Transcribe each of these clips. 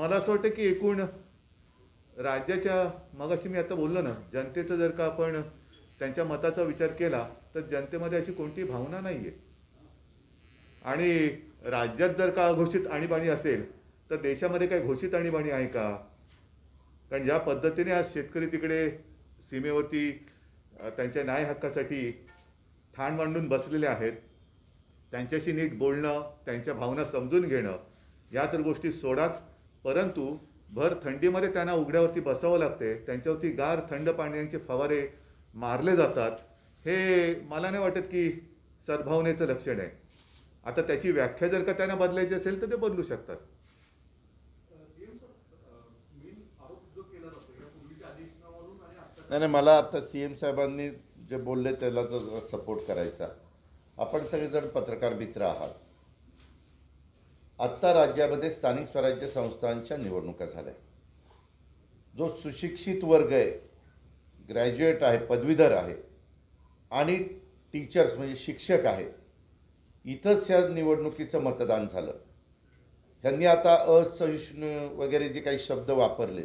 मला असं वाटतं की एकूण राज्याच्या, मगाशी मी आता बोललो ना, जनतेचं जर का आपण त्यांच्या मताचा विचार केला तर जनतेमध्ये अशी कोणती भावना नाही आहे. आणि राज्यात जर का अघोषित आणीबाणी असेल तर देशामध्ये काही घोषित आणीबाणी आहे का? कारण ज्या पद्धतीने आज शेतकरी तिकडे सीमेवरती त्यांच्या न्याय हक्कासाठी ठाण मांडून बसलेले आहेत, त्यांच्याशी नीट बोलणं, त्यांच्या भावना समजून घेणं, या तर गोष्टी सोडाच, परंतु भर थंडीमध्ये त्यांना उघड्यावरती बसावं लागते, त्यांच्यावरती गार थंड पाण्याचे फवारे मारले जातात, हे मला नाही वाटत की सद्भावनेचं लक्षण आहे. आता त्याची व्याख्या जर का त्यांना बदलायची असेल तर ते बदलू शकतात. नाही नाही, मला आता CM साहेबांनी जे बोलले त्याला तर सपोर्ट करायचा. आपण सगळेजण पत्रकार मित्र आहात. आत्ता राज्यामध्ये स्थानिक स्वराज्य संस्थांच्या निवडणुका झाल्या. जो सुशिक्षित वर्ग आहे, ग्रॅज्युएट आहे, पदवीधर आहे आणि टीचर्स म्हणजे शिक्षक आहे, इथंच ह्या निवडणुकीचं मतदान झालं. ह्यांनी आता असहिष्णू वगैरे जे काही शब्द वापरले,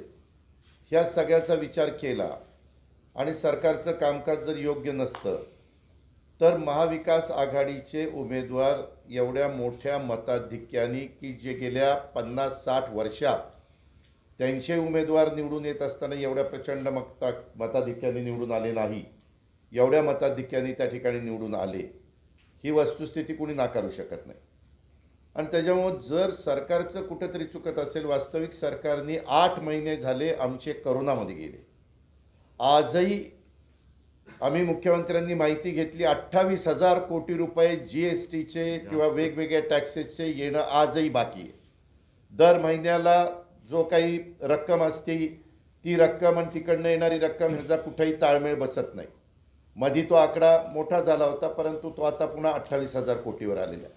ह्या सगळ्याचा विचार केला आणि सरकारचं कामकाज जर योग्य नसतं तर महाविकास आघाडीचे उमेदवार एवढ्या मोठ्या मताधिक्याने की जे गेल्या 50-60 वर्षात त्यांचे उमेदवार निवडून येत असताना एवढ्या प्रचंड मताधिक्याने निवडून आले नाही, एवढ्या मताधिक्याने त्या ठिकाणी निवडून आले, ही वस्तुस्थिती कोणी नाकारू शकत नाही. आणि त्याच्यामुळं जर सरकारचं कुठंतरी चुकत असेल, वास्तविक सरकारने 8 महिने झाले आमचे करोनामध्ये गेले. आजही आम्ही मुख्यमंत्र्यांनी माहिती घेतली, 28,000 कोटी रुपये GSTचे किंवा वेगवेगळ्या टॅक्सेसचे येणं आजही बाकी आहे. दर महिन्याला जो काही रक्कम असते ती रक्कम आणि तिकडनं येणारी रक्कम ह्याचा कुठेही ताळमेळ बसत नाही. मधी तो आकडा मोठा झाला होता, परंतु तो आता पुन्हा 28,000 कोटीवर आलेला आहे.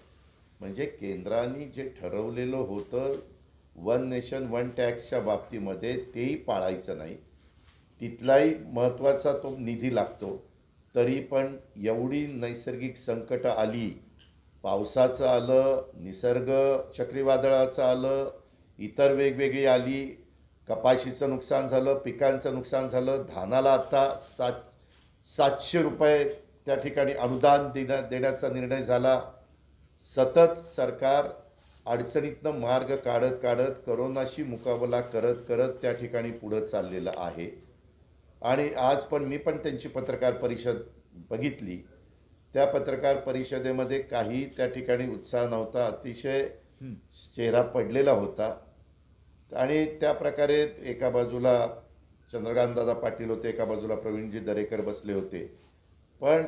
म्हणजे केंद्राने जे ठरवलेलं होतं वन नेशन वन टॅक्सच्या बाबतीमध्ये तेही पाळायचं नाही. तिथलाही महत्त्वाचा तो निधी लागतो. तरी पण एवढी नैसर्गिक संकट आली, पावसाचं आलं, निसर्ग चक्रीवादळाचं आलं, इतर वेगवेगळी आली, कपाशीचं नुकसान झालं, पिकांचं नुकसान झालं, धानाला आता 700 रुपये त्या ठिकाणी अनुदान देण्याचा निर्णय झाला. सतत सरकार अडचणीतनं मार्ग काढत काढत करोनाशी मुकाबला करत करत त्या ठिकाणी पुढं चाललेलं आहे. आणि आज पण मी पण त्यांची पत्रकार परिषद बघितली. त्या पत्रकार परिषदेमध्ये काही त्या ठिकाणी उत्साह नव्हता, अतिशय चेहरा पडलेला होता. आणि त्या प्रकारे एका बाजूला चंद्रकांतदादा पाटील होते, एका बाजूला प्रवीणजी दरेकर बसले होते. पण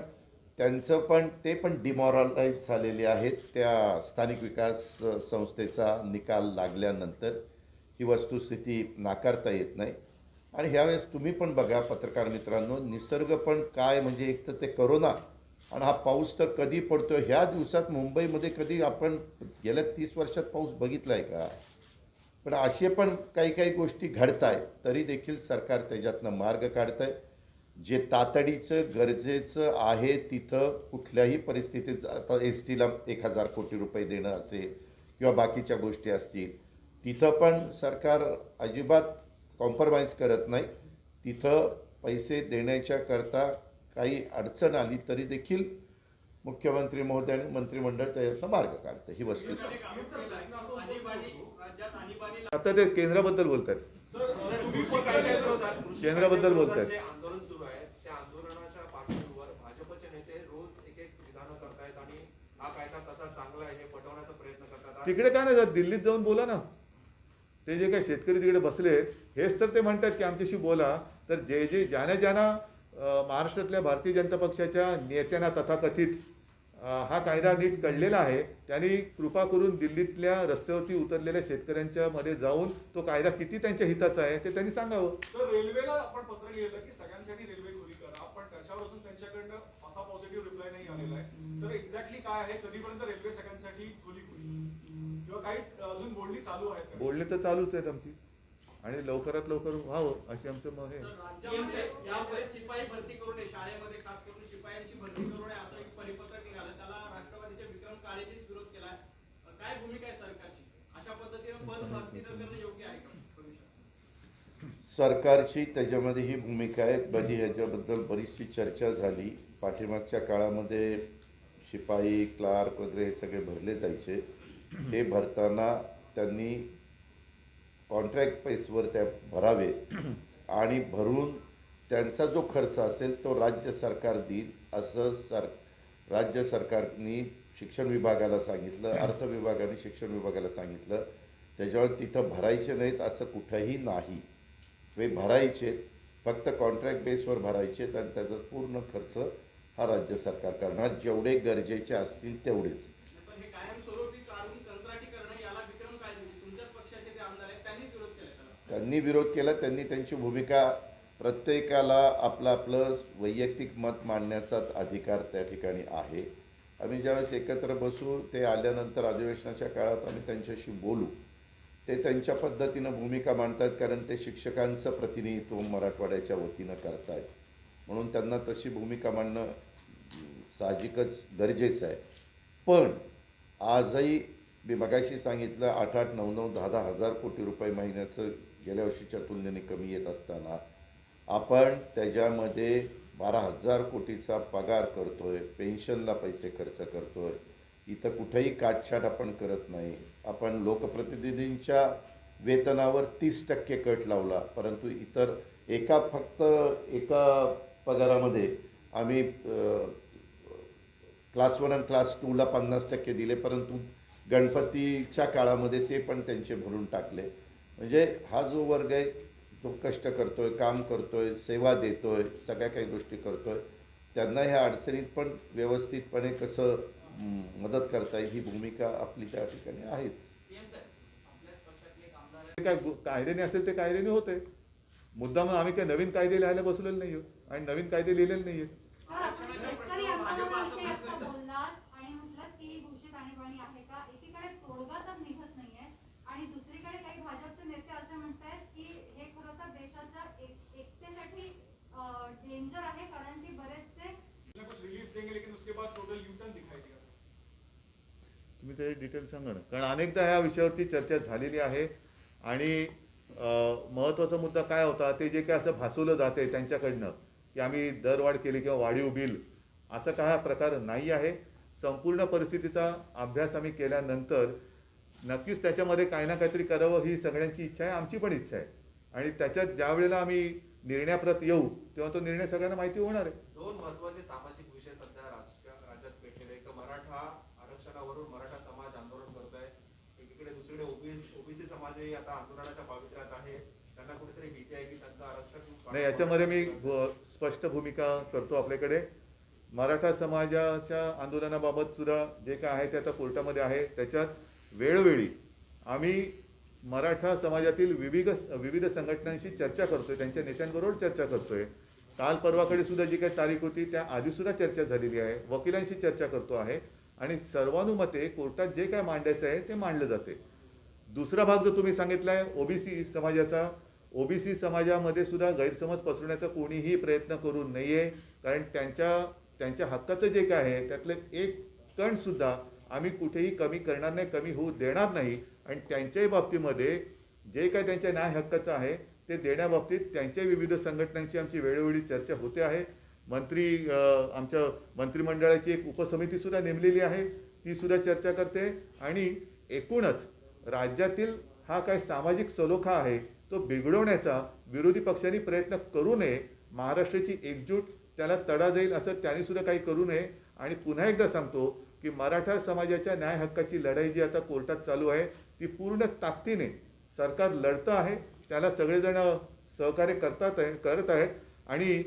त्यांचं पण ते पण डिमॉरलाइज झालेले आहेत. त्या स्थानिक विकास संस्थेचा निकाल लागल्यानंतर ही वस्तुस्थिती नाकारता येत नाही. आणि ह्यावेळेस तुम्ही पण बघा पत्रकार मित्रांनो, निसर्ग पण काय, म्हणजे एक तर ते करोना आणि हा पाऊस तर कधी पडतो. ह्या दिवसात मुंबईमध्ये कधी आपण गेल्या 30 वर्षात पाऊस बघितला आहे का? पण असे पण काही काही गोष्टी घडत आहेत, तरी देखील सरकार त्याच्यातनं मार्ग काढतं आहे. जे तातडीचं गरजेचं आहे तिथं कुठल्याही परिस्थितीत, आता STला 1,000 कोटी रुपये देणं असेल किंवा बाकीच्या गोष्टी असतील, तिथं पण सरकार अजिबात कॉम्प्रोमाइज करत नाही. तिथं पैसे देण्याच्या करता काही अडचण आली तरी देखील मुख्यमंत्री महोदय आणि मंत्रिमंडळ त्याच्यातनं मार्ग काढतं. ही वस्तू आता ते केंद्राबद्दल बोलतात, केंद्राबद्दल बोलतात. आंदोलन सुरू आहे, त्या आंदोलनाच्या पार्श्वभूमीवर भाजपचे नेते रोज एक एक विधानं करतायत आणि हा कायदा कसा चांगला आहे हे पटवण्याचा प्रयत्न करतात. तिकडे काय नाही जात, दिल्लीत जाऊन बोला ना. ते जे काही शेतकरी तिकडे बसले हेच तर ते म्हणतात की आमच्याशी बोला. तर जे ज्यांना महाराष्ट्रातल्या भारतीय जनता पक्षाच्या नेत्यांना तथाकथित हा कायदा नीट कळलेला आहे, त्यांनी कृपा करून दिल्लीतल्या रस्त्यावरती उतरलेल्या शेतकऱ्यांच्या मध्ये जाऊन तो कायदा किती त्यांच्या हिताचा आहे ते त्यांनी सांगावं. सर, रेल्वेला आपण पत्र लिहिलं की सगळ्यांसाठी रेल्वे खुली करा, पण त्याच्यावर अजून त्यांच्याकडनं असा पॉझिटिव्ह रिप्लाय नाही आलेला आहे. तर एक्झॅक्टली काय आहे, कधीपर्यंत रेल्वे सगळ्यांसाठी खुली होईल किंवा काही अजून बोलणी चालू आहेत? बोलणी तर चालूच आहेत आमची आणि लवकरात लवकर व्हावं असे आमचं मत आहे. यापुढे शिपाई भरती करू नये, शाळेमध्ये खास करून शिपायांची भरती करू नये असं एक परिपत्रक निघालं, त्याला राष्ट्रवादीचे विक्रम काळेजीच विरोध केलाय. काय भूमिका आहे सरकारची? अशा पद्धतीने पद भरती करणं योग्य आहे का? सरकारची त्याच्यामध्ये ही भूमिका आहे. माझी ह्याच्याबद्दल बरीचशी चर्चा झाली. पाठीमागच्या काळामध्ये शिपाई, क्लार्क वगैरे हे सगळे भरले जायचे. ते भरताना त्यांनी कॉन्ट्रॅक्ट बेसवर त्या भरावे आणि भरून त्यांचा जो खर्च असेल तो राज्य सरकार देईल असं राज्य सरकारने शिक्षण विभागाला सांगितलं, अर्थ विभागाने शिक्षण विभागाला सांगितलं. त्याच्यावर तिथं भरायचे नाहीत असं कुठंही नाही. ते भरायचे, फक्त कॉन्ट्रॅक्ट बेसवर भरायचे आणि त्याचा पूर्ण खर्च हा राज्य सरकार करणार, जेवढे गरजेचे असतील तेवढेच. पण हे कायमस्वरूपी काढून कंत्राटी करणं याला विक्रम काय दिली? तुमच्याच पक्षाचे ते आमदार आहेत, त्यांनीच विरोध केला त्याला. त्यांनी विरोध केला. त्यांनी त्यांची भूमिका, प्रत्येकाला आपलं वैयक्तिक मत मांडण्याचा अधिकार त्या ठिकाणी आहे. आम्ही ज्यावेळेस एकत्र बसू, ते आल्यानंतर अधिवेशनाच्या काळात आम्ही त्यांच्याशी बोलू. ते त्यांच्या पद्धतीनं भूमिका मांडतात, कारण ते शिक्षकांचं प्रतिनिधित्व मराठवाड्याच्या वतीनं करतायत, म्हणून त्यांना तशी भूमिका मांडणं साहजिकच गरजेचं आहे. पण आजही मी मगाशी सांगितलं 8-8, 9-9, 10-10 हजार कोटी रुपये महिन्याचं गेल्या वर्षीच्या तुलनेने कमी येत असताना आपण त्याच्यामध्ये 12,000 कोटीचा पगार करतोय, पेन्शनला पैसे खर्च करतोय. इथं कुठेही काटछाट आपण करत नाही. आपण लोकप्रतिनिधींच्या वेतनावर 30% कट लावला, परंतु इतर फक्त एका पगारामध्ये आम्ही क्लास 1 आणि क्लास 2ला 50% दिले, परंतु गणपतीच्या काळामध्ये ते पण त्यांचे भरून टाकले. म्हणजे हा जो वर्ग आहे, जो कष्ट करतोय, काम करतोय, सेवा देतोय, सगळ्या काही गोष्टी करतोय, त्यांना ह्या अडचणीत पण व्यवस्थितपणे कसं मदत करता येईल ही भूमिका आपली त्या ठिकाणी आहेच. सीएम साहेब, आपल्याच पक्षातले एक आमदार आहेत. ते काय कायद्याने असेल ते कायद्याने होते. मुद्दाम आम्ही काही नवीन कायदे लिहायला बसलेलो नाही आहोत आणि नवीन कायदे लिहिलेले नाही आहेत. सर, आपण शेतकरी आंदोलनाविषयी आता बोललात आणि म्हटलं की घोषित आणीबाणी आहे का? एकीकडे तोडगा तर निघत नाहीये आणि दुसरीकडे काही भाजपचे नेते असे म्हणतायत की हे खरं तर देशाच्या एकतेसाठी डेंजर आहे, कारण की बरेचसे कुछ रिलीफ देंगे लेकिन उसके बाद टोटल यू टर्न दिखाई देगा. तुम्ही त्याची डिटेल सांगा ना, कारण अनेकदा ह्या विषयावरती चर्चा झालेली आहे. आणि महत्त्वाचा मुद्दा काय होता, ते जे काय असं भासवलं जाते त्यांच्याकडनं की आम्ही दरवाढ केली किंवा वाढीव बिल, असं काय हा प्रकार नाही आहे. संपूर्ण परिस्थितीचा अभ्यास आम्ही केल्यानंतर नक्कीच त्याच्यामध्ये काही ना काहीतरी करावं ही सगळ्यांची इच्छा आहे, आमची पण इच्छा आहे. आणि त्याच्यात ज्या वेळेला आम्ही निर्णयाप्रत येऊ तेव्हा तो निर्णय सगळ्यांना माहिती होणार आहे. दोन महत्त्वाचे सामाजिक विषय सध्या राज्यात पेटलेले. एक मराठा आरक्षणावरून मराठा समाज आंदोलन करतोय, एकीकडे दुसरीकडे ओबीसी समाजही आता आंदोलनाच्या पावित्र्यात आहे. त्यांना कुठेतरी भीती आहे की त्यांचं आरक्षण नाही, याच्यामध्ये मी स्पष्ट भूमिका करतो. आपल्याकडे मराठा समाजाच्या आंदोलनाबाबत सुद्धा जे काय आहे ते आता कोर्टामध्ये आहे. त्याच्यात वेळोवेळी आम्ही मराठा समाजातील विविध संघटनांशी चर्चा करतोय, त्यांच्या नेत्यांबरोबर चर्चा करतोय. काल परवाकडे सुद्धा जी काही तारीख होती त्या आधी सुद्धा चर्चा झालेली आहे, वकिलांशी चर्चा करतो आहे आणि सर्वानुमते कोर्टात जे काय मांडायचं आहे ते मांडलं जाते. दुसरा भाग जो तुम्ही सांगितला आहे ओबीसी समाजाचा, ओबीसी समाजामध्ये सुद्धा गैरसमज पसरवण्याचा कोणीही प्रयत्न करू नये, कारण त्यांच्या हक्काचं जे काय आहे त्यातले एक कण सुद्धा आम्ही कुठेही कमी करणार नाही, कमी होऊ देणार नाही. आणि त्यांच्याही बाबतीमध्ये जे काय त्यांच्या न्याय हक्काचं आहे ते देण्याबाबतीत त्यांच्या विविध संघटनांची आमची वेळोवेळी चर्चा होते आहे. आमच्या मंत्रिमंडळाची एक उपसमिती सुद्धा नेमलेली आहे, ती सुद्धा चर्चा करते. आणि एकूणच राज्यातील हा काय सामाजिक सलोखा आहे तो बिघडवण्याचा विरोधी पक्षांनी प्रयत्न करू नये. महाराष्ट्राची एकजूट त्याला तडा जाईल असं त्यांनी सुद्धा काही करू नये. आणि पुन्हा एकदा सांगतो की मराठा समाजाच्या न्याय हक्काची लढाई जी आता कोर्टात चालू आहे ती पूर्ण ताकदीने सरकार लढतं आहे, त्याला सगळेजण सहकार्य करत आहेत. आणि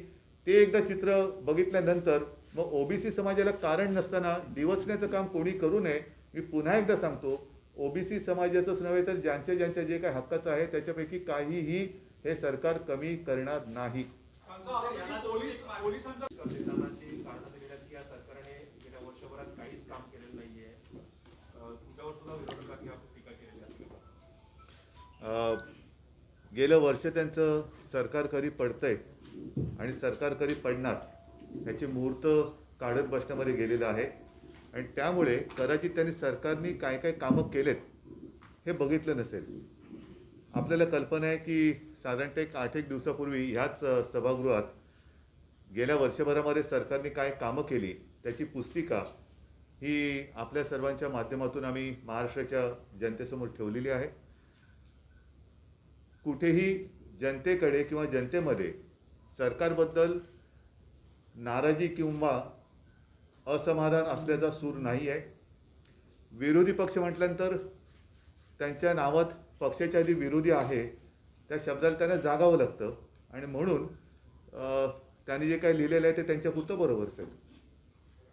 ते एकदा चित्र बघितल्यानंतर मग ओबीसी समाजाला कारण नसताना डिवचण्याचं काम कोणी करू नये. मी पुन्हा एकदा सांगतो, ओबीसी समाजाचंच नव्हे तर ज्यांच्या जे काही हक्काचं आहे त्याच्यापैकी काहीही हे सरकार कमी करणार नाही. त्यांचा आरोप आहे की पोलिसांचा संविधानाची कारणं दिली आहेत की या सरकारने गेल्या वर्षभरात काहीच काम केलेलं नाहीये. तुमच्यावर सुद्धा विरोधकांनी आपण टीका केलेली असेल. गेलं वर्ष त्यांचं सरकार कधी पडतंय आणि सरकार कधी पडणार ह्याचे मुहूर्त काढत बसण्यामध्ये गेलेलं आहे. आणि त्यामुळे कदाचित त्यांनी सरकारने काय काय कामं केलेत हे बघितलं नसेल. आपल्याला कल्पना आहे की साधारणतः एक 8-1 दिवसापूर्वी ह्याच सभागृहात गेल्या वर्षभरामध्ये सरकारने काय कामं केली त्याची पुस्तिका ही आपल्या सर्वांच्या माध्यमातून आम्ही महाराष्ट्राच्या जनतेसमोर ठेवलेली आहे. कुठेही जनतेकडे किंवा जनतेमध्ये सरकारबद्दल नाराजी किंवा असमाधान असल्याचा सूर नाही आहे. विरोधी पक्ष म्हटल्यानंतर त्यांच्या नावात पक्षाच्या आधी विरोधी आहे त्या शब्दाला त्यांना जागावं लागतं आणि म्हणून त्यांनी जे काही लिहिलेलं आहे ते त्यांच्यापुरतं बरोबर असेल.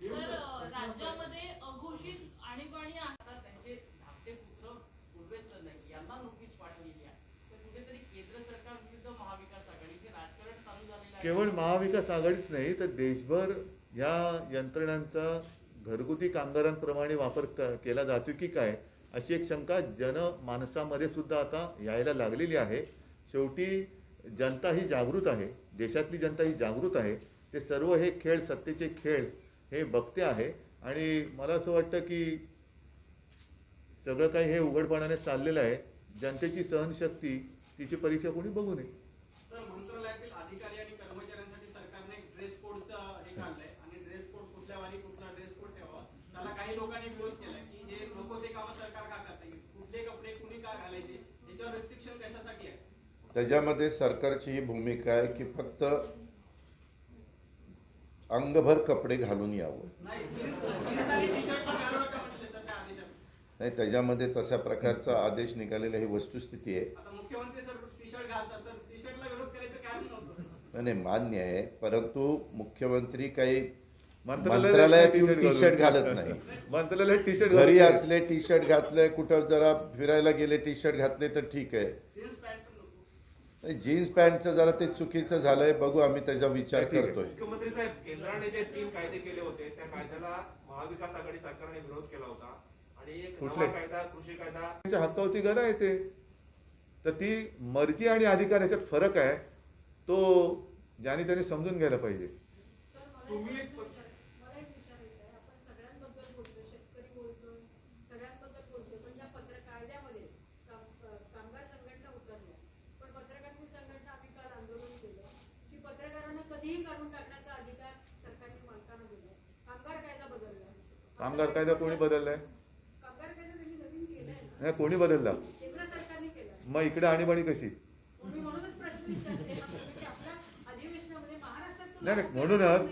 सर, राज्यामध्ये अघोषित आणीबाणी आता त्यांचे धाकटे पुत्र पूर्वेश सरनाईक यांना नोटीस पाठवलेली आहे. तर कुठेतरी केंद्र सरकार विरुद्ध महाविकास आघाडीचे राजकारण चालू झालेलं आहे. केवळ महाविकास आघाडीच नाही तर देशभर या यंत्रणांचा घरगुती कामगारांप्रमाणे वापर केला जातो की काय अशी एक शंका जनमानसामध्ये सुद्धा आता यायला लागलेली आहे. शेवटी जनता ही जागृत आहे, देशातली जनता ही जागृत आहे. ते सर्व हे खेळ, सत्तेचे खेळ हे बघते आहे आणि मला असं वाटतं की सगळं काही हे उघडपणाने चाललेलं आहे. जनतेची सहनशक्ती तिची परीक्षा कोणी बघू नये. सर, मंत्रालयातील अधिकारी आणि कर्मचाऱ्यांसाठी सरकारने एक ड्रेस कोडचा हे काढलंय आणि ड्रेस कोड कुठल्या वारी कुठला ड्रेस कोड ठेवावा. त्याला काही लोकांनी विरोध केलाय की जे नको ते कामं सरकार का करते, कुठले कपडे कुणी का घालायचे, त्याच्यावर रिस्ट्रिक्शन कशासाठी आहे? त्याच्यामध्ये सरकारची ही भूमिका आहे की फक्त अंगभर कपडे घालून यावं. नाही, जीन्स आणि टी शर्ट पण घालू नका म्हटले सर त्या आदेशात. नाही, त्याच्यामध्ये तशा प्रकारचा आदेश निघालेला ही वस्तुस्थिती आहे. आता मुख्यमंत्री सर टी शर्ट घालतात, सर टी शर्टला विरोध करायचं कारण नव्हतं. नाही, मान्य आहे, परंतु मुख्यमंत्री काही मंत्रालयात मंत्रालयात येऊन टी शर्ट घालत नाही. मंत्रालयात टी शर्ट घरी असले टी शर्ट घातले, कुठं जरा फिरायला गेले टी शर्ट घातले तर ठीक आहे. जीन्स पॅन्ट पण नको. नाही, जीन्स पॅन्टचं जरा ते चुकीचं झालंय, बघू आम्ही त्याचा विचार ठीक आहे. करतोय. मुख्यमंत्री साहेब, केंद्राने जे 3 कायदे केले होते त्या कायद्याला महाविकास आघाडी सरकारने विरोध केला होता आणि एक कुठले? नवा कायदा, कृषी कायदा त्यांच्या हक्कावरती गदा येते. तर ती मर्जी आणि अधिकार ह्याच्यात फरक आहे, तो ज्याने त्याने समजून घ्यायला पाहिजे. तुम्ही एक मला एक विचारायचं आहे, आपण सगळ्यांबद्दल बोलतो, शेतकरी बोलतो, सगळ्यांबद्दल बोलतो, पण ज्या कायद्यामध्ये कामगार संघटना उतरल्या, पण पत्रकार संघटना आम्ही काल आंदोलन केलं की पत्रकारांना कधीही काढून टाकण्याचा अधिकार सरकारने मालकांना दिला. कामगार कायदा बदलला. कामगार कायदा कोणी बदललाय? कामगार कायदा त्यांनी नवीन केलाय ना, नाही, कोणी बदलला? केंद्र सरकारने केलाय. मग इकडे आणीबाणी कशी? मी म्हणूनच प्रश्न विचारते की आपल्या अधिवेशनामध्ये महाराष्ट्रात नाही नाही, म्हणूनच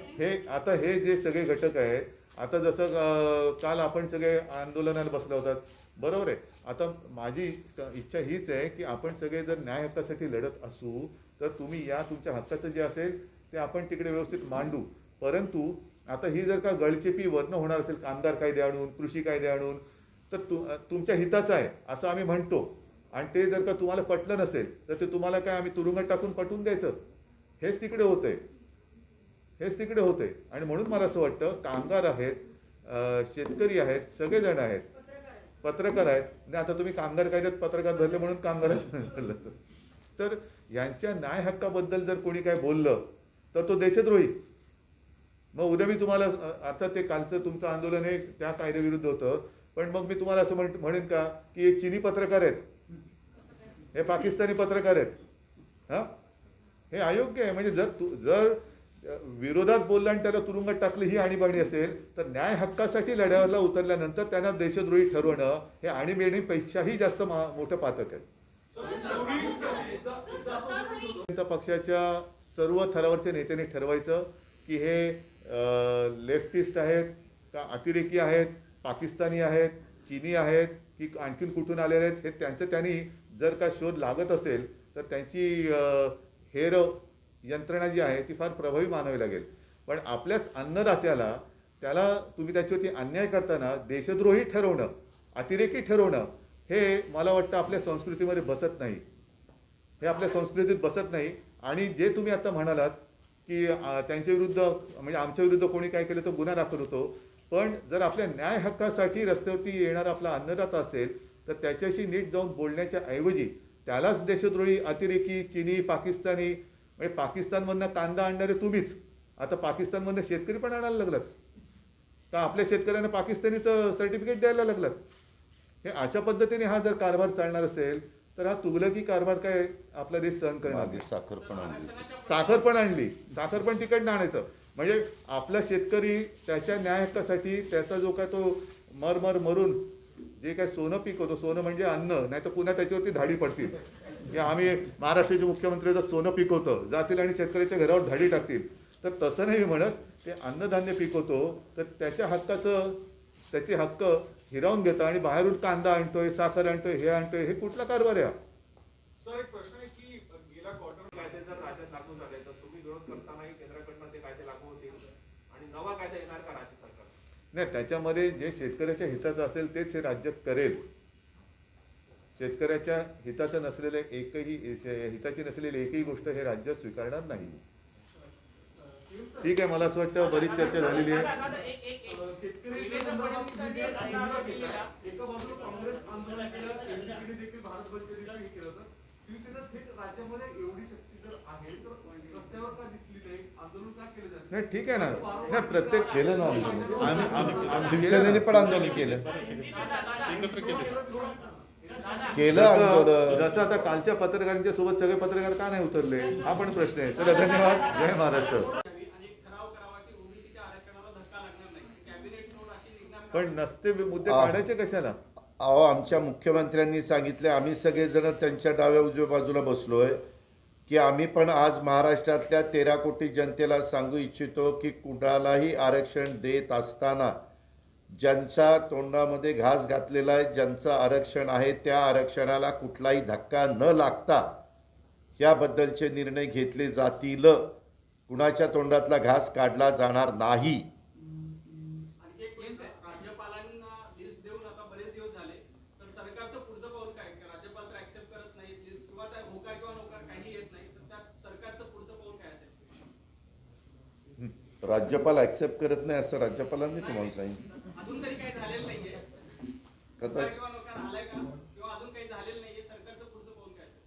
हे जे सगळे घटक आहेत, आता जसं काल आपण सगळे आंदोलनाला बसला होतात, बरोबर आहे. आता माझी इच्छा हीच आहे की आपण सगळे जर न्याय हक्कासाठी लढत असू तर तुम्ही या तुमच्या हक्काचं जे असेल ते आपण तिकडे व्यवस्थित मांडू. परंतु आता ही जर का गळचेपी वर्ण होणार असेल, कामगार कायदे आणून, कृषी कायदे आणून, तर तुमच्या हिताचं आहे असं आम्ही म्हणतो आणि ते जर का तुम्हाला पटलं नसेल तर ते तुम्हाला काय आम्ही तुरुंगात टाकून पटवून द्यायचं? हेच तिकडे होतंय, हेच तिकडे होतंय. आणि म्हणून मला असं वाटतं कामगार आहेत, शेतकरी आहेत, सगळेजण आहेत, पत्रकार आहेत. आणि आता तुम्ही कामगार कायद्यात पत्रकार धरले म्हणून कामगार तर यांच्या न्याय हक्काबद्दल जर कोणी काय बोललं तर तो देशद्रोही. मग उद्या मी तुम्हाला आता ते कालचं तुमचं आंदोलन हे त्या कायद्याविरुद्ध होतं, पण मग मी तुम्हाला असं म्हणेन का की हे चीनी पत्रकार आहेत, हे पाकिस्तानी पत्रकार आहेत? हां, हे अयोग्य आहे. म्हणजे जर विरोधात बोलला आणि त्याला तुरुंगात टाकलं ही आणीबाणी असेल तर न्याय हक्कासाठी लढ्याला उतरल्यानंतर त्यांना देशद्रोही ठरवणं हे आणीबाणीपेक्षाही जास्त मोठं पातक आहे. जनता पक्षाच्या सर्व थरावरच्या नेत्यांनी ठरवायचं की हे लेफ्टिस्ट आहेत का अतिरेकी आहेत, पाकिस्तानी आहेत, चीनी आहेत की आणखीन कुठून आलेले आहेत, हे त्यांनी जर का शोध लागत असेल तर त्यांची हेर यंत्रणा जी आहे ती फार प्रभावी मानावी लागेल. पण आपल्याच अन्नदात्याला त्याला तुम्ही त्याच्यावरती अन्याय करताना देशद्रोही ठरवणं, अतिरेकी ठरवणं हे मला वाटतं आपल्या संस्कृतीमध्ये बसत नाही, हे आपल्या संस्कृतीत बसत नाही. आणि जे तुम्ही आता म्हणालात की त्यांच्या विरुद्ध म्हणजे आमच्या विरुद्ध कोणी काय केलं तर गुन्हा दाखल होतो, पण जर आपल्या न्याय हक्कासाठी रस्त्यावरती येणारा आपला अन्नदाता असेल तर त्याच्याशी नीट जाऊन बोलण्याच्या ऐवजी त्यालाच देशद्रोही, अतिरेकी, चीनी, पाकिस्तानी, म्हणजे पाकिस्तानमधनं कांदा आणणारे तुम्हीच आता पाकिस्तानमधनं शेतकरी पण आणायला लागलात का? आपल्या शेतकऱ्यांना पाकिस्तानीचं सर्टिफिकेट द्यायला लागलात? हे अशा पद्धतीने हा जर कारभार चालणार असेल तर हा तुगलकी कारभार काय आपला देश सहन करणार मागे नाही. साखर पण आणली. साखर पण तिकडनं आणायचं. म्हणजे आपला शेतकरी त्याच्या न्याय हक्कासाठी त्याचा जो काय तो मरून जे काय सोनं पिकवतो, सोनं म्हणजे अन्न, नाही तर पुन्हा त्याच्यावरती धाडी पडतील की आम्ही महाराष्ट्राचे मुख्यमंत्री जर सोनं पिकवतं जातील आणि शेतकऱ्याच्या घरावर धाडी टाकतील. तर तसं नाही म्हणत, ते अन्नधान्य पिकवतो तर त्याचे हक्क हिरावून घेतं आणि बाहेरून कांदा आणतोय, साखर आणतोय, हे कुठला कारभार आहे? सर एक प्रश्न आहे की गेल्या क्वार्टर कायदे जर राज्यात लागू झाले तर तुम्ही विरोध करतानाही केंद्राकडनं ते कायदे लागू होतील आणि नवा कायदा येणार का राज्य सरकार? नाही, त्याच्यामध्ये जे शेतकऱ्याच्या हिताचं असेल तेच हे राज्य करेल. शेतकऱ्याच्या हिताचं नसलेले हिताची नसलेली एकही गोष्ट हे राज्य स्वीकारणार नाही. ठीक आहे, मला असं वाटतं बरीच चर्चा झालेली आहे. देवेंद्र फडणवीसांनी असा आरोप केलेला एका बाजूला काँग्रेस आंदोलन केलं, एनसीपीने देखील भारत बंदच्या दिवशी हे केलं. तर शिवसेना थेट राज्यामध्ये एवढी शक्ती जर आहे तर रस्त्यावर का दिसली नाही, आंदोलन का केलं जात नाही, ठीक आहे ना. नाही, प्रत्येक केलं ना आंदोलन. शिवसेनेने पण आंदोलन केलं आंदोलन. जसं आता कालच्या पत्रकारांच्या सोबत सगळे पत्रकार का नाही उतरले, हा पण प्रश्न आहे. चला, धन्यवाद. जय महाराष्ट्र. आणि ठराव करावा की ओबीसीच्या आरक्षणाला धक्का लागणार नाही. कॅबिनेट नोट अशी निघणार का? पण नसते मुद्दे काढायचे कशाला? अहो, आमच्या मुख्यमंत्र्यांनी सांगितले, आम्ही सगळेजण त्यांच्या डाव्या उजव्या बाजूला बसलोय की आम्ही पण आज महाराष्ट्रातल्या 13 कोटी जनतेला सांगू इच्छितो की कुणालाही आरक्षण देत असताना ज्यांच्या तोंडामध्ये घास घातलेला आहे, ज्यांचं आरक्षण आहे, त्या आरक्षणाला कुठलाही धक्का न लागता याबद्दलचे निर्णय घेतले जातील. कुणाच्या तोंडातला घास काढला जाणार नाही. आणखी एक क्लेम आहे, राज्यपालांना लिस्ट देऊन आता बरेच दिवस झाले, तर सरकारचं पुढचं पाऊल काय? की राज्यपाल तर ऍक्सेप्ट करत नाही लिस्ट, किंवा त्या होकार किंवा नोकार काही येत नाही, तर त्या सरकारचं पुढचं पाऊल काय असेल? राज्यपाल ऍक्सेप्ट करत नाही असं राज्यपालांनी तुम्हाला सांगितलं. अजून तरी काही झालेलं नाहीये. होकार कदाचित किंवा नोकार आलाय का? किंवा अजून काही झालेलं नाहीये, सरकारचं पुढचं पाऊल काय असेल?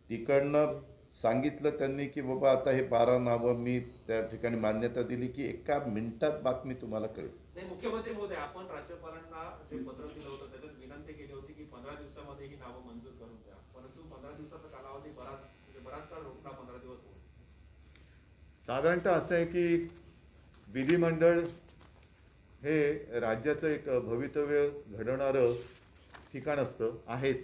तिकडनं सांगितलं त्यांनी की बाबा आता हे 12 नावं मी त्या ठिकाणी मान्यता दिली की एका मिनिटात बातमी तुम्हाला कळेल. नाही, मुख्यमंत्री महोदय, आपण राज्यपालांना जे पत्र दिलं होतं त्याच्यात विनंती केली होती की 15 दिवसामध्ये ही नावं मंजूर करून द्या, परंतु 15 दिवसाचा कालावधी बराच काळ रोखला, 15 दिवस होईल. साधारणतः असं आहे की विधिमंडळ हे राज्याचं एक भवितव्य घडवणारं ठिकाण असतं, आहेच.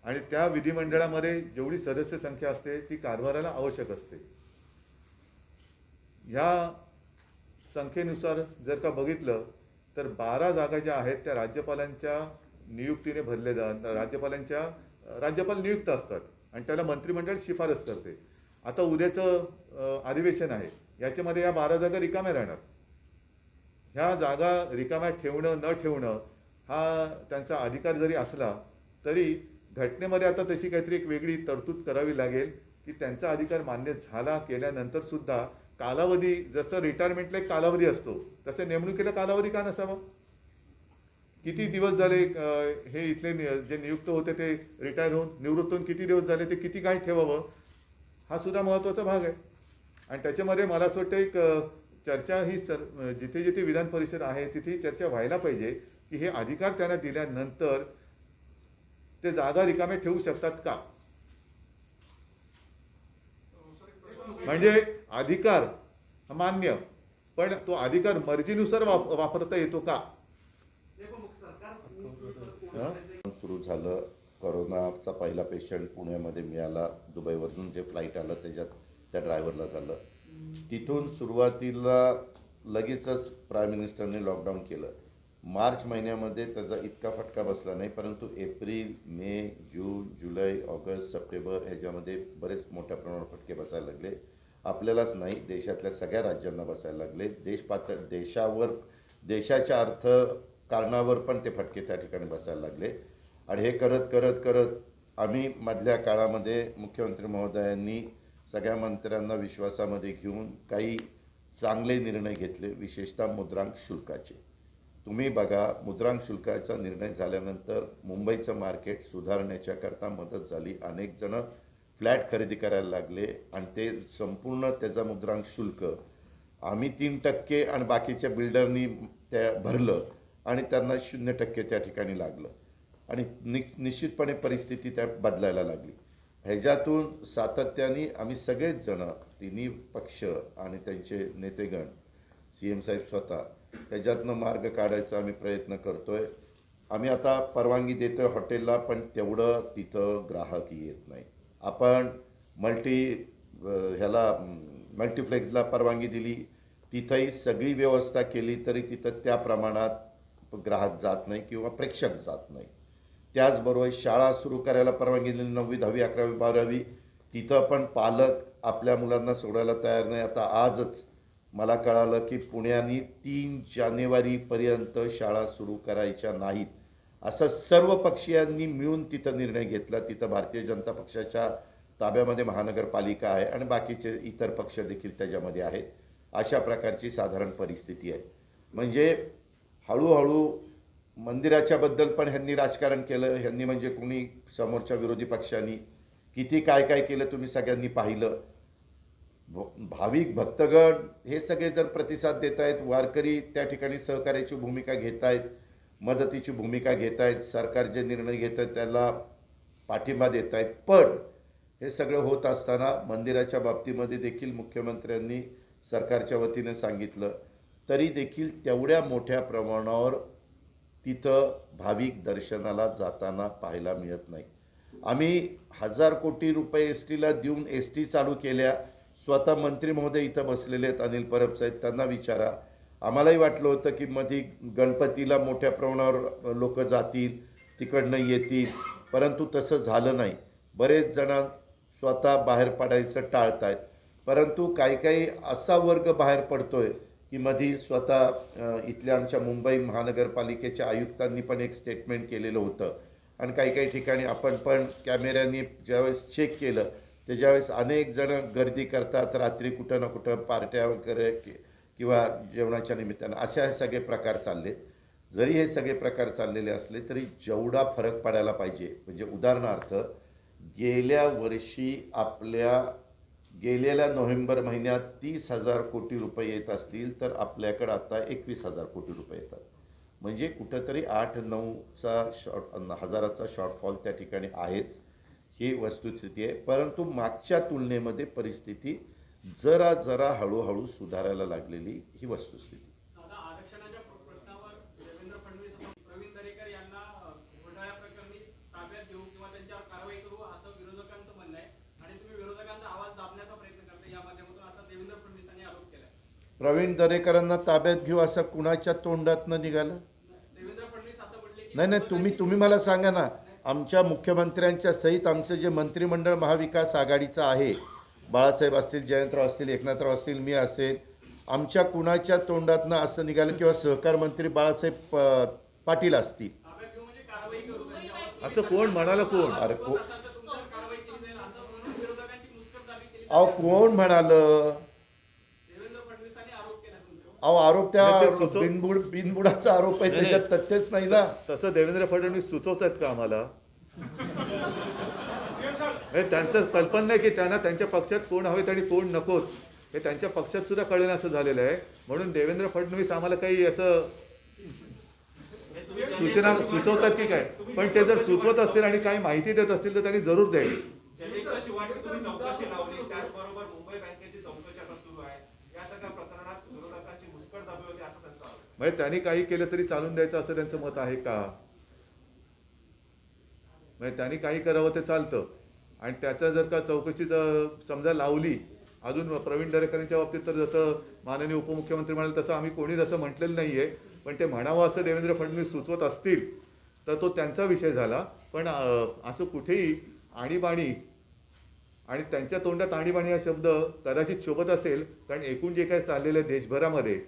आणि त्या विधिमंडळामध्ये जेवढी सदस्य संख्या असते ती कारभाराला आवश्यक असते. ह्या संख्येनुसार जर का बघितलं तर 12 जागा ज्या आहेत त्या राज्यपालांच्या नियुक्तीने भरले राज्यपाल नियुक्त असतात आणि त्याला मंत्रिमंडळ शिफारस करते. आता उद्याचं अधिवेशन आहे, याच्यामध्ये या 12 जागा रिकाम्या राहणार. ह्या जागा रिकाम्या ठेवणं न ठेवणं हा त्यांचा अधिकार जरी असला तरी घटनेमध्ये आता तशी काहीतरी एक वेगळी तरतूद करावी लागेल की त्यांचा अधिकार मान्य झाला केल्यानंतर सुद्धा कालावधी, जसं रिटायरमेंटला एक कालावधी असतो तसं नेमणुकीला कालावधी का नसावा? किती दिवस झाले हे इथले जे नियुक्त होते ते रिटायर होऊन निवृत्त होऊन किती दिवस झाले, ते किती काय ठेवावं, हा सुद्धा महत्त्वाचा भाग आहे. आणि त्याच्यामध्ये मला असं वाटतं एक चर्चा ही जिथे जिथे विधान परिषद आहे तिथे चर्चा व्हायला पाहिजे की हे अधिकार त्यांना दिल्यानंतर ते जागा रिकामे ठेवू शकतात का? म्हणजे अधिकार मान्य, पण तो अधिकार मर्जीनुसार वापरता येतो का? सुरू झालं, कोरोनाचा पहिला पेशंट पुण्यामध्ये मिळाला, दुबईवरून जे फ्लाईट आलं त्याच्यात त्या ड्रायव्हरला झालं. तिथून सुरुवातीला लगेचच प्राईम मिनिस्टरने लॉकडाऊन केलं. मार्च महिन्यामध्ये त्याचा इतका फटका बसला नाही, परंतु एप्रिल, मे, जून, जुलै, ऑगस्ट, सप्टेंबर ह्याच्यामध्ये बरेच मोठ्या प्रमाणावर फटके बसायला लागले. आपल्यालाच नाही, देशातल्या सगळ्या राज्यांना बसायला लागले. देशाच्या अर्थकारणावर पण ते फटके त्या ठिकाणी बसायला लागले. आणि हे करत करत करत आम्ही मधल्या काळामध्ये मुख्यमंत्री महोदयांनी सगळ्या मंत्र्यांना विश्वासामध्ये घेऊन काही चांगले निर्णय घेतले, विशेषतः मुद्रांक शुल्काचे. तुम्ही बघा, मुद्रांक शुल्काचा निर्णय झाल्यानंतर मुंबईचं मार्केट सुधारण्याच्याकरता मदत झाली. अनेक जण फ्लॅट खरेदी करायला लागले आणि ते संपूर्ण त्याचा मुद्रांक शुल्क आम्ही 3% आणि बाकीच्या बिल्डरनी त्या भरलं आणि त्यांना 0% त्या ठिकाणी लागलं. आणि निश्चितपणे परिस्थिती त्यात बदलायला लागली. ह्याच्यातून सातत्याने आम्ही सगळेच जण, तिन्ही पक्ष आणि त्यांचे नेतेगण, CM साहेब स्वतः, ह्याच्यातनं मार्ग काढायचा आम्ही प्रयत्न करतोय. आम्ही आता परवानगी देतोय हॉटेलला, पण तेवढं तिथं ग्राहकही येत नाही. आपण मल्टीप्लेक्सला परवानगी दिली, तिथंही सगळी व्यवस्था केली, तरी तिथं त्या प्रमाणात ग्राहक जात नाही किंवा प्रेक्षक जात नाही. त्याचबरोबर शाळा सुरू करायला परवानगी दिली 9वी, 10वी, 11वी, 12वी, तिथं पण पालक आपल्या मुलांना सोडायला तयार नाही. आता आजच मला कळालं की पुण्याने 3 जानेवारीपर्यंत शाळा सुरू करायच्या नाहीत, असं सर्व पक्षीयांनी मिळून तिथं निर्णय घेतला. तिथं भारतीय जनता पक्षाच्या ताब्यामध्ये महानगरपालिका आहे आणि बाकीचे इतर पक्ष देखील त्याच्यामध्ये आहेत. अशा प्रकारची साधारण परिस्थिती आहे. म्हणजे हळूहळू मंदिराच्याबद्दल पण ह्यांनी राजकारण केलं. ह्यांनी म्हणजे कोणी समोरच्या विरोधी पक्षांनी किती काय काय केलं तुम्ही सगळ्यांनी पाहिलं. भाविक भक्तगण हे सगळेजण प्रतिसाद देत आहेत. वारकरी त्या ठिकाणी सहकार्याची भूमिका घेत आहेत, मदतीची भूमिका घेत आहेत, सरकार जे निर्णय घेत आहेत त्याला पाठिंबा देत आहेत. पण हे सगळं होत असताना मंदिराच्या बाबतीमध्ये देखील मुख्यमंत्र्यांनी सरकारच्या वतीने सांगितलं, तरी देखील तेवढ्या मोठ्या प्रमाणावर तिथं भाविक दर्शनाला जाताना पाहायला मिळत नाही. आम्ही 1000 कोटी रुपये एसटीला देऊन एसटी चालू केल्या. स्वतः मंत्री महोदय इथं बसलेले आहेत, अनिल परब साहेब, त्यांना विचारा. आम्हालाही वाटलं होतं की मध्ये गणपतीला मोठ्या प्रमाणावर लोक जातील, तिकडनं येतील, परंतु तसं झालं नाही. बरेच जण स्वतः बाहेर पडायचं टाळत आहेत. परंतु काही काही असा वर्ग बाहेर पडतोय की मध्ये स्वतः इथल्या आमच्या मुंबई महानगरपालिकेच्या आयुक्तांनी पण एक स्टेटमेंट केलेलं होतं. आणि काही काही ठिकाणी आपण पण कॅमेऱ्यांनी ज्यावेळेस चेक केलं त्याच्यावेळेस अनेक जण गर्दी करतात, रात्री कुठं ना कुठं पार्ट्या वगैरे किंवा जेवणाच्या निमित्तानं, अशा हे सगळे प्रकार चालले. जरी हे सगळे प्रकार चाललेले असले तरी जेवढा फरक पडायला पाहिजे, म्हणजे उदाहरणार्थ गेल्या वर्षी गेलेल्या नोव्हेंबर महिन्यात 30,000 कोटी रुपये येत असतील तर आपल्याकडं आता 21,000 कोटी रुपये येतात. म्हणजे कुठंतरी 8-9 हजाराचा शॉर्टफॉल त्या ठिकाणी आहेच, ही वस्तुस्थिती आहे. परंतु मागच्या तुलनेमध्ये परिस्थिती जरा हळूहळू सुधारायला लागलेली ही वस्तुस्थिती. दादा, आरक्षणाच्या प्रश्नावर देवेंद्र फडणवीस, प्रवीण दरेकर यांना घोटाळ्या प्रकरणी ताब्यात घेऊ किंवा त्यांच्यावर कारवाई करू असं विरोधकांचं म्हणणं आहे आणि तुम्ही विरोधकांचा आवाज दाबण्याचा प्रयत्न करता या माध्यमातून, असा देवेंद्र फडणवीसांनी आरोप केला. प्रवीण दरेकरांना ताब्यात घेऊ असं कुणाच्या तोंडातनं निघालं? देवेंद्र फडणवीस असं म्हटले की नाही, तुम्ही मला सांगा ना. आमच्या मुख्यमंत्र्यांच्या सहित आमचं जे मंत्रिमंडळ महाविकास आघाडीचं आहे, बाळासाहेब असतील, जयंतराव असतील, एकनाथराव असतील, मी असेल, आमच्या कुणाच्या तोंडातनं असं निघालं किंवा सहकार मंत्री बाळासाहेब पाटील असतील, ताब्यात घेऊ म्हणजे कारवाई करू त्यांच्यावर. असं कोण म्हणालं? कोण? अरे तुमच्यावर कारवाई केली जाईल असं म्हणून विरोधकांची मुस्कटदाबी केली. अहो कोण म्हणालं? देवेंद्र फडणवीसांनी आरोप केला तुमच्यावर. अहो आरोप त्या नाही, ते बिनबुडाचा आरोप आहे, त्याच्यात तथ्यच नाही ना. तसं देवेंद्र फडणवीस सुचवतात का आम्हाला? म्हणजे त्यांचं कल्पना नाही की त्यांना त्यांच्या पक्षात कोण हवेत आणि कोण नकोत हे त्यांच्या पक्षात सुद्धा कळेना असं झालेलं आहे. म्हणून देवेंद्र फडणवीस आम्हाला काही असं सूचना सुचवतात की काय? पण ते जर सुचवत असतील आणि काही माहिती देत असतील तर त्यांनी जरूर द्यावी. जयंत शिवारची तुम्ही चौकशी लावली, त्याचबरोबर मुंबई बँकेची चौकशी आता सुरू आहे. या सगळ्या प्रकरणात विरोधकांची मुस्कटदाबी होती असं त्यांचं आरोप. म्हणजे त्यांनी काही केलं तरी चालून द्यायचं असं त्यांचं मत आहे का? म्हणजे त्यांनी काही करावं ते चालतं आणि त्याचं जर का चौकशी समजा लावली, अजून प्रवीण दरेकरांच्या बाबतीत तर जसं माननीय उपमुख्यमंत्री म्हणाले तसं आम्ही कोणी जसं म्हटलेलं नाही आहे, पण ते म्हणावं असं देवेंद्र फडणवीस सुचवत असतील तर तो त्यांचा विषय झाला. पण असं कुठेही आणीबाणी आणि त्यांच्या तोंडात आणीबाणी हा शब्द कदाचित शोभत असेल, कारण एकूण जे काही चाललेलं आहे देशभरामध्ये,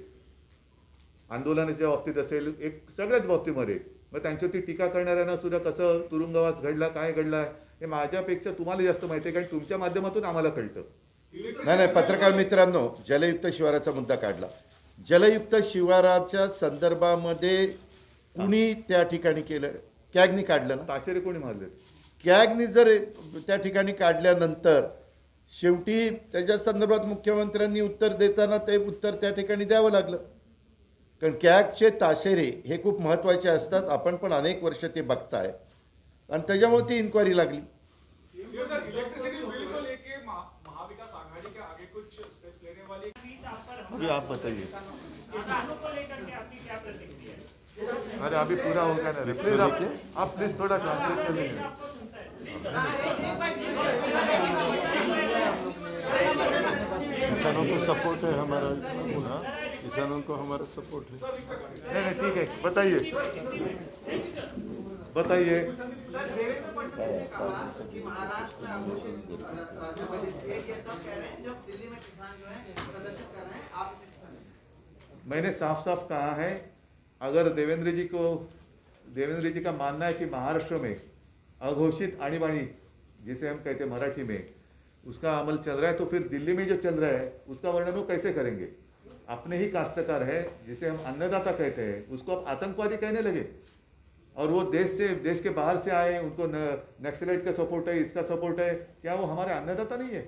आंदोलनाच्या बाबतीत असेल, एक सगळ्याच बाबतीमध्ये, मग त्यांच्यावरती टीका करणाऱ्यांना सुद्धा कसं तुरुंगवास घडला, काय घडला हे माझ्यापेक्षा तुम्हाला जास्त माहिती आहे, कारण तुमच्या माध्यमातून आम्हाला कळतं. नाही, पत्रकार मित्रांनो, जलयुक्त शिवाराचा मुद्दा काढला. जलयुक्त शिवाराच्या संदर्भामध्ये कुणी त्या ठिकाणी केलं? कॅगनी काढलं ना. ताशेरे कोणी मारले? कॅगनी जर त्या ठिकाणी काढल्यानंतर शेवटी त्याच्या संदर्भात मुख्यमंत्र्यांनी उत्तर देताना ते उत्तर त्या ठिकाणी द्यावं लागलं. कारण कॅगचे ताशेरे हे खूप महत्त्वाचे असतात. आपण पण अनेक वर्ष ते बघताय. आणि त्याच्यामुळे ती इन्क्वायरी लागली. सीएम सर, इलेक्ट्रिसिटी बिल को लेके महाविकास आघाड़ी के आगे कुछ स्टेप्स लेने वाली अभी आप बताइए। किसानों को लेकर के आपकी क्या प्रतिक्रिया है? अरे अभी पूरा हो गया ना, प्लीज आप प्लीज थोड़ा ट्रांसलेट कर लीजिए। आपको सुनता है। किसानों को सपोर्ट है हमारा, किसानों को हमारा सपोर्ट है। नहीं नहीं ठीक है, बताइए बताइए। सर, देवेंद्र फडणवीस ने कहा कि महाराष्ट्र में अघोषित जब ये तब कह रहे हैं जब दिल्ली में किसान जो है प्रदर्शन कर रहे हैं, आप इसे किसान हैं। मैंने साफ साफ कहा है, अगर देवेंद्र जी का मानना है कि महाराष्ट्र में अघोषित आणीबाणी जिसे हम कहते हैं मराठी में उसका अमल चल रहा है, तो फिर दिल्ली में जो चल रहा है उसका वर्णन वो कैसे करेंगे? अपने ही काश्तकार है जिसे हम अन्नदाता कहते हैं उसको अब आतंकवादी कहने लगे, और वो देश के बाहर से आए, उनको नक्सलाइट का सपोर्ट है, इसका सपोर्ट है, क्या वो हमारे अन्नदाता नहीं है?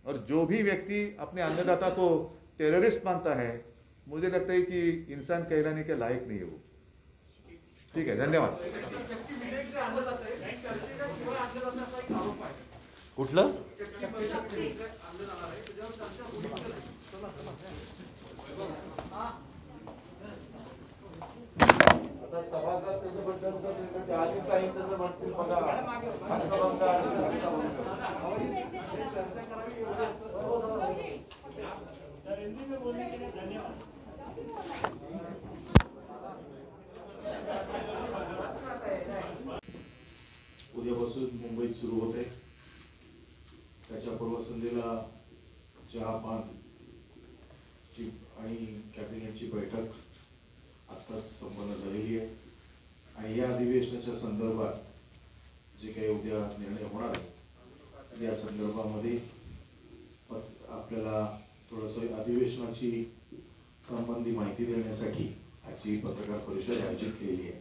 और जो भी व्यक्ति अपने अन्नदाता को टेररिस्ट मानता है, मुझे लगता है कि इंसान कहलाने के लायक नहीं है वो। ठीक है, धन्यवाद। कुठलं? आता सभागृहात त्याच्याबद्दल आधी सांगितलं म्हणतील बघा उद्यापासून मुंबईत सुरू होते. त्याच्या पूर्वसंध्येला चहापान ची आणि कॅबिनेटची बैठक आत्ताच संपन्न झालेली आहे आणि या अधिवेशनाच्या संदर्भात जे काही उद्या निर्णय होणार आहे या संदर्भामध्ये आपल्याला थोडंसं अधिवेशनाची संबंधी माहिती देण्यासाठी आजची पत्रकार परिषद आयोजित केलेली आहे.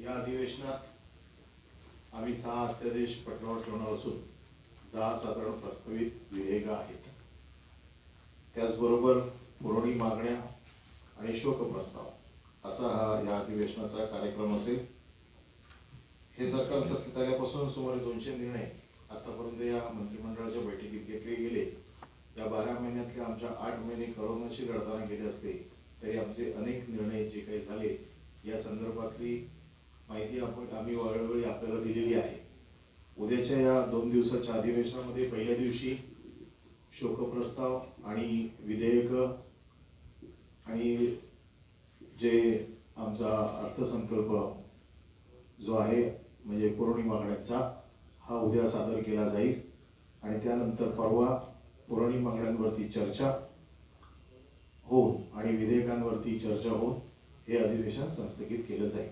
या अधिवेशनात आम्ही 6 अध्यादेश पटलावर ठेवणार असून 10 साधारण प्रस्तावित विधेयकं आहेत. त्याचबरोबर पुरवणी मागण्या आणि शोक प्रस्ताव असा हा या अधिवेशनाचा कार्यक्रम असेल. हे सरकार सत्तेत आल्यापासून सुमारे 200 निर्णय आतापर्यंत या मंत्रिमंडळाच्या बैठकीत घेतले गेले. या 12 महिन्यातले आमच्या 8 महिने करोनाशी लढताना गेले असले तरी आमचे अनेक निर्णय जे काही झाले या संदर्भातली माहिती आम्ही वेळोवेळी आपल्याला दिलेली आहे. उद्याच्या या 2 दिवसाच्या अधिवेशनामध्ये पहिल्या दिवशी शोकप्रस्ताव आणि विधेयक आणि जे आमचा अर्थसंकल्प जो आहे म्हणजे पुरवणी मागण्यांचा हा उद्या सादर केला जाईल आणि त्यानंतर परवा पुरवणी मागण्यांवरती चर्चा होऊन आणि विधेयकांवरती चर्चा होऊन हे अधिवेशन संस्थगित केलं जाईल.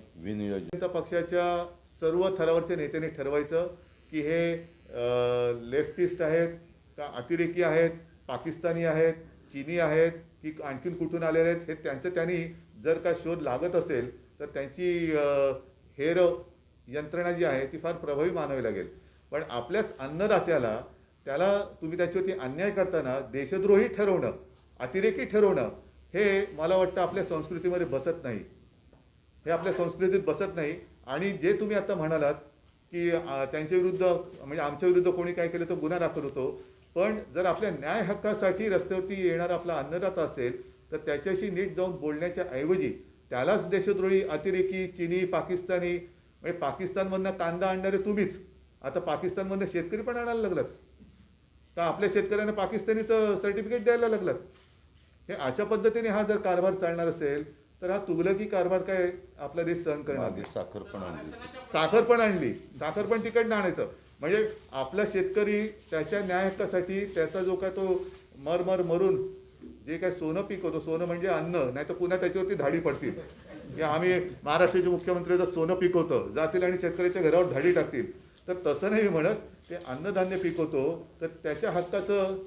जनता पक्षाच्या सर्व थरावरच्या नेत्यांनी ठरवायचं की हे लेफ्टिस्ट आहेत का अतिरेकी आहेत, पाकिस्तानी आहेत, चीनी आहेत की आणखीन कुठून आलेले आहेत, हे त्यांनी जर का शोध लागत असेल तर त्यांची हेर यंत्रणा जी आहे ती फार प्रभावी मानावी लागेल. पण आपल्याच अन्नदात्याला त्याला तुम्ही त्याच्यावरती अन्याय करताना देशद्रोही ठरवणं, अतिरेकी ठरवणं हे मला वाटतं आपल्या संस्कृतीमध्ये बसत नाही. हे आपल्या संस्कृतीत बसत नाही. आणि जे तुम्ही आता म्हणालात की त्यांच्या विरुद्ध म्हणजे आमच्या विरुद्ध कोणी काय केलं तो गुन्हा दाखल होतो, पण जर आपल्या न्याय हक्कासाठी रस्त्यावरती येणारा आपला अन्नदाता असेल तर त्याच्याशी नीट जाऊन बोलण्याच्या ऐवजी त्यालाच देशद्रोही, अतिरेकी, चीनी, पाकिस्तानी म्हणजे पाकिस्तानमधनं कांदा आणणारे तुम्हीच आता पाकिस्तानमधनं शेतकरी पण आणायला लागलात का? आपल्या शेतकऱ्यांना पाकिस्तानीचं सर्टिफिकेट द्यायला लागलात. हे अशा पद्धतीने हा जर कारभार चालणार असेल तर हा तुगलकी कारभार काय आपला देश सहन करणार नाही. साखर पण तिकडनं आणायचं म्हणजे आपला शेतकरी त्याच्या न्याय हक्कासाठी त्याचा जो काय तो मरून जे काय सोनं पिकवतो, सोनं म्हणजे अन्न, नाही तर पुन्हा त्याच्यावरती धाडी पडतील की आम्ही महाराष्ट्राचे मुख्यमंत्री जर सोनं पिकवतो जातील आणि शेतकऱ्याच्या घरावर धाडी टाकतील. तर तसं नाही म्हणत, ते अन्नधान्य पिकवतो तर त्याच्या हक्काचं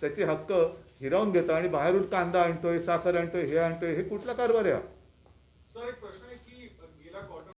त्याचे हक्क हिरावून घेतं आणि बाहेरून कांदा आणतोय, साखर आणतोय, हे आणतोय, हे कुठला कारभार आहे?